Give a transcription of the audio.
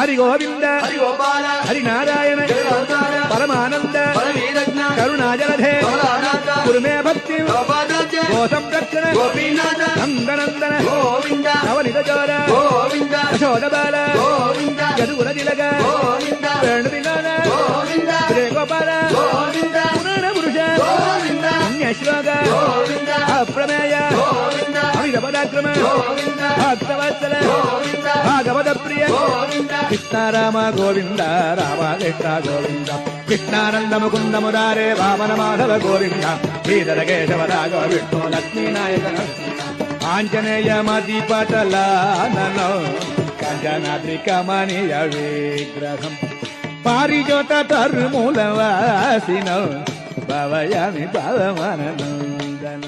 హరి గోవింద హరి గోపాల హరి నారాయణ జగదవతార పరమానంద పరమేదజ్ఞ కరుణాజలధే కమలానాథ కురుమే భక్తి గోపాదాద్య గోసంరక్షణ గోపీనాథ నందనందన గోవింద నవనిత చోర గోవింద యశోదబాల గోవింద యదుగుల తిలక గోవింద వేణు వినోద గోవింద శ్రీ గోపాల గోవింద పురాణ పురుష గోవింద పుణ్యశ్లోక గోవింద అప్రమేయ గోవింద అమిత పదాక్రమ గోవింద భక్తవత్సల గోవింద భాగవత ప్రియ గోవింద కృష్ణ రామ గోవింద రామకృష్ణ గోవింద కృష్ణానంద ముకుంద మురారే వామన మాధవ గోవింద శ్రీధర కేశవ రాఘవ విష్ణు లక్ష్మీ నాయక ఆంజనేయ మదిపటలానలో కంజనాద్రి కమనీయ విగ్రహం పారిజోత తరుమూల వాసిన భవయామి భవమనందన